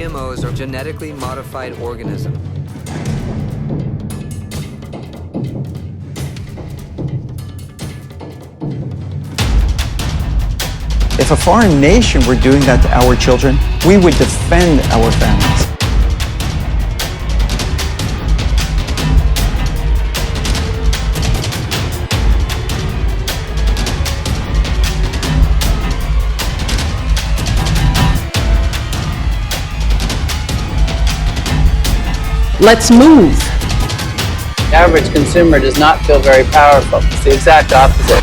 GMOs are genetically modified organisms. If a foreign nation were doing that to our children, we would defend our families. Let's move. The average consumer does not feel very powerful. It's the exact opposite.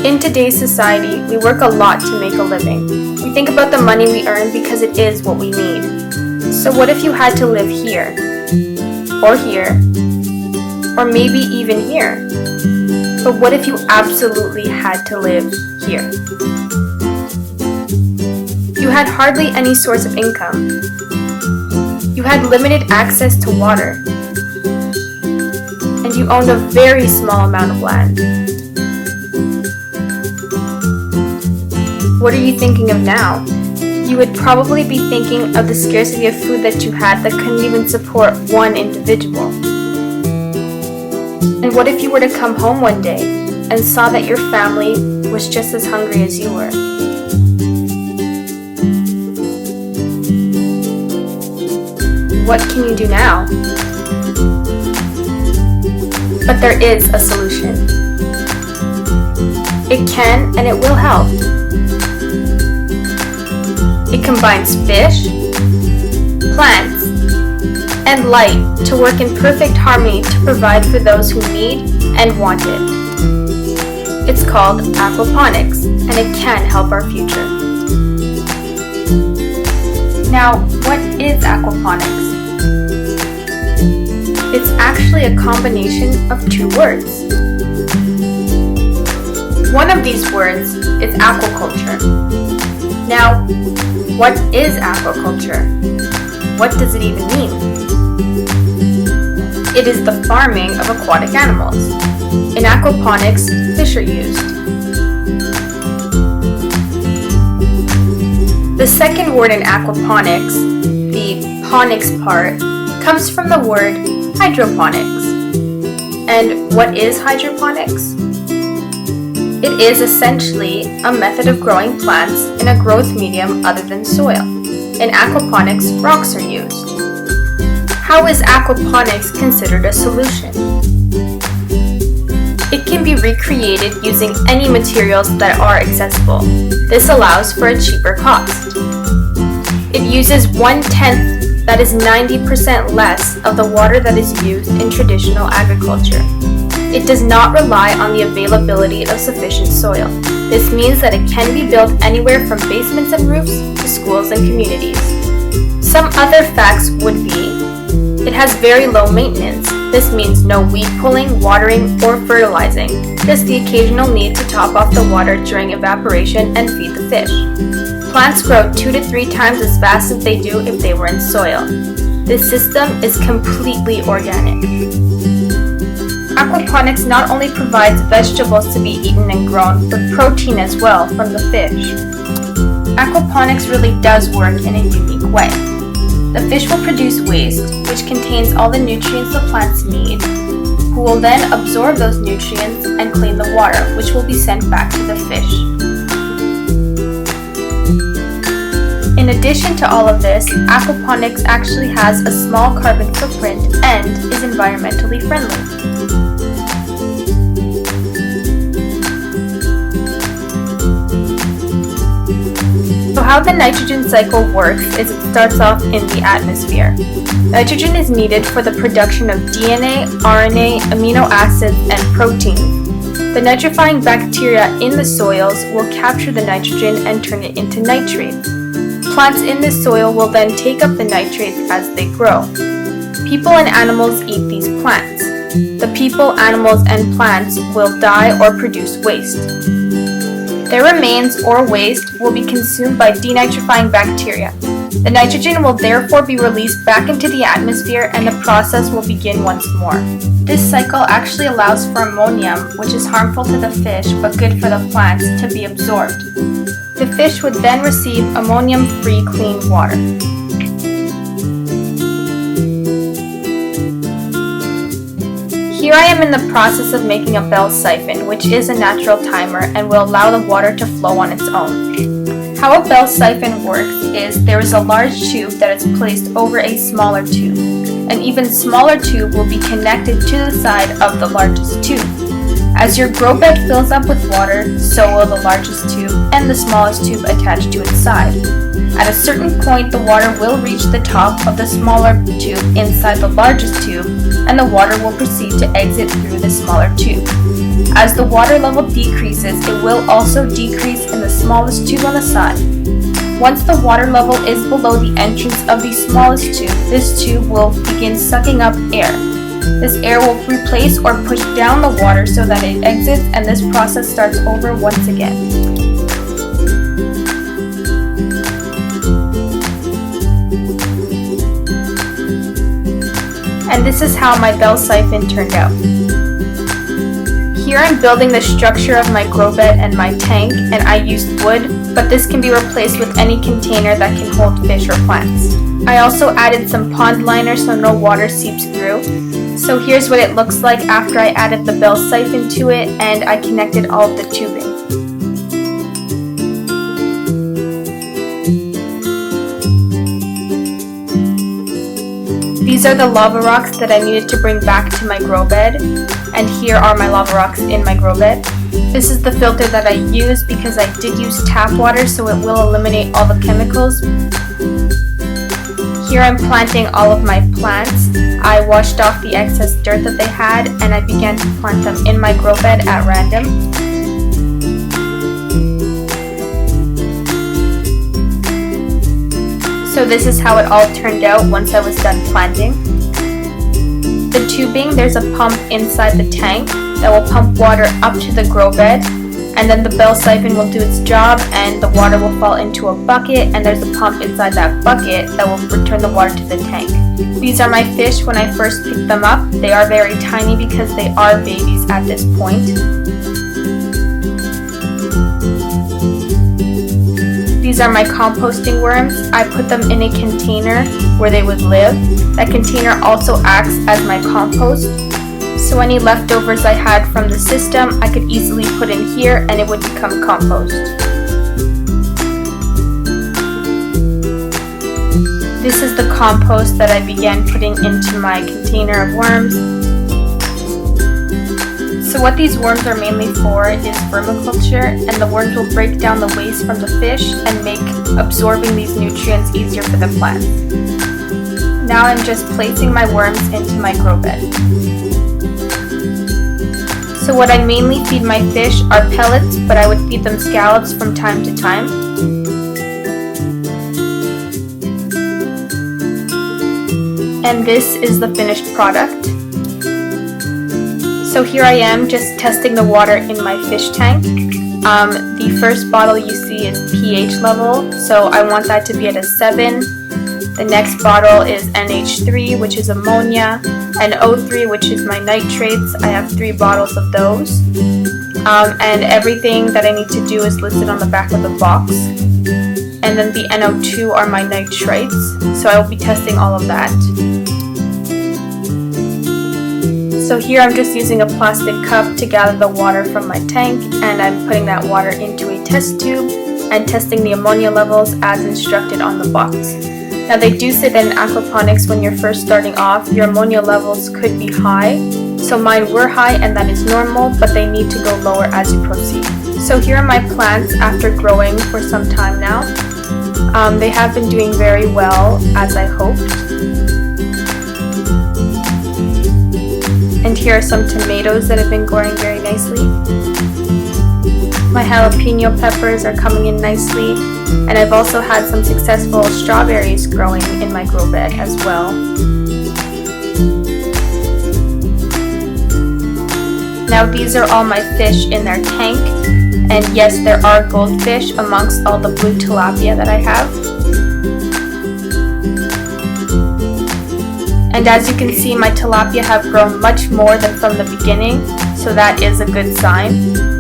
In today's society, we work a lot to make a living. We think about the money we earn because it is what we need. So what if you had to live here? Or here? Or maybe even here? But what if you absolutely had to live here? You had hardly any source of income. You had limited access to water. And you owned a very small amount of land. What are you thinking of now? You would probably be thinking of the scarcity of food that you had that couldn't even support one individual. And what if you were to come home one day and saw that your family was just as hungry as you were? What can you do now? But there is a solution. It can and it will help. It combines fish, plants, and light to work in perfect harmony to provide for those who need and want it. It's called Aquaponics, and it can help our future. Now, what is aquaponics? It's actually a combination of two words. One of these words is aquaculture. Now, what is aquaculture? What does it even mean? It is the farming of aquatic animals. In aquaponics, fish are used. The second word in aquaponics, the ponics part, comes from the word hydroponics. And what is hydroponics? It is essentially a method of growing plants in a growth medium other than soil. In aquaponics, rocks are used. How is aquaponics considered a solution? It can be recreated using any materials that are accessible. This allows for a cheaper cost. It uses 1/10, that is 90% less, of the water that is used in traditional agriculture. It does not rely on the availability of sufficient soil. This means that it can be built anywhere from basements and roofs to schools and communities. Some other facts would be, it has very low maintenance. This means no weed pulling, watering, or fertilizing, just the occasional need to top off the water during evaporation and feed the fish. Plants grow 2 to 3 times as fast as they do if they were in soil. This system is completely organic. Aquaponics not only provides vegetables to be eaten and grown, but protein as well from the fish. Aquaponics really does work in a unique way. The fish will produce waste, which contains all the nutrients the plants need, who will then absorb those nutrients and clean the water, which will be sent back to the fish. In addition to all of this, aquaponics actually has a small carbon footprint and is environmentally friendly. So how the nitrogen cycle works is it starts off in the atmosphere. Nitrogen is needed for the production of DNA, RNA, amino acids, and proteins. The nitrifying bacteria in the soils will capture the nitrogen and turn it into nitrates. Plants in the soil will then take up the nitrates as they grow. People and animals eat these plants. The people, animals, and plants will die or produce waste. Their remains or waste will be consumed by denitrifying bacteria. The nitrogen will therefore be released back into the atmosphere and the process will begin once more. This cycle actually allows for ammonium, which is harmful to the fish but good for the plants, to be absorbed. The fish would then receive ammonium-free clean water. Here I am in the process of making a bell siphon, which is a natural timer and will allow the water to flow on its own. How a bell siphon works is there is a large tube that is placed over a smaller tube. An even smaller tube will be connected to the side of the largest tube. As your grow bed fills up with water, so will the largest tube and the smallest tube attached to its side. At a certain point, the water will reach the top of the smaller tube inside the largest tube, and the water will proceed to exit through the smaller tube. As the water level decreases, it will also decrease in the smallest tube on the side. Once the water level is below the entrance of the smallest tube, this tube will begin sucking up air. This air will replace or push down the water so that it exits, and this process starts over once again. And this is how my bell siphon turned out. Here I'm building the structure of my grow bed and my tank, and I used wood, but this can be replaced with any container that can hold fish or plants. I also added some pond liner so no water seeps through. So here's what it looks like after I added the bell siphon to it and I connected all of the tubing. These are the lava rocks that I needed to bring back to my grow bed, and here are my lava rocks in my grow bed. This is the filter that I use because I did use tap water, so it will eliminate all the chemicals. Here I'm planting all of my plants. I washed off the excess dirt that they had and I began to plant them in my grow bed at random. So this is how it all turned out once I was done planting. The tubing, there's a pump inside the tank that will pump water up to the grow bed, and then the bell siphon will do its job and the water will fall into a bucket, and there's a pump inside that bucket that will return the water to the tank. These are my fish when I first picked them up. They are very tiny because they are babies at this point. These are my composting worms. I put them in a container where they would live. That container also acts as my compost. So any leftovers I had from the system, I could easily put in here and it would become compost. This is the compost that I began putting into my container of worms. So what these worms are mainly for is vermiculture, and the worms will break down the waste from the fish and make absorbing these nutrients easier for the plants. Now I'm just placing my worms into my grow bed. So what I mainly feed my fish are pellets, but I would feed them scallops from time to time. And this is the finished product. So here I am just testing the water in my fish tank. The first bottle you see is pH level, so I want that to be at a 7. The next bottle is NH3, which is ammonia, and O3, which is my nitrates. I have 3 bottles of those. And everything that I need to do is listed on the back of the box. And then the NO2 are my nitrates, so I will be testing all of that. So here I'm just using a plastic cup to gather the water from my tank, and I'm putting that water into a test tube and testing the ammonia levels as instructed on the box. Now they do say that in aquaponics when you're first starting off, your ammonia levels could be high. So mine were high and that is normal, but they need to go lower as you proceed. So here are my plants after growing for some time now. They have been doing very well as I hoped. And here are some tomatoes that have been growing very nicely. My jalapeno peppers are coming in nicely, and I've also had some successful strawberries growing in my grow bed as well. Now these are all my fish in their tank, and yes, there are goldfish amongst all the blue tilapia that I have. And as you can see, my tilapia have grown much more than from the beginning, so that is a good sign.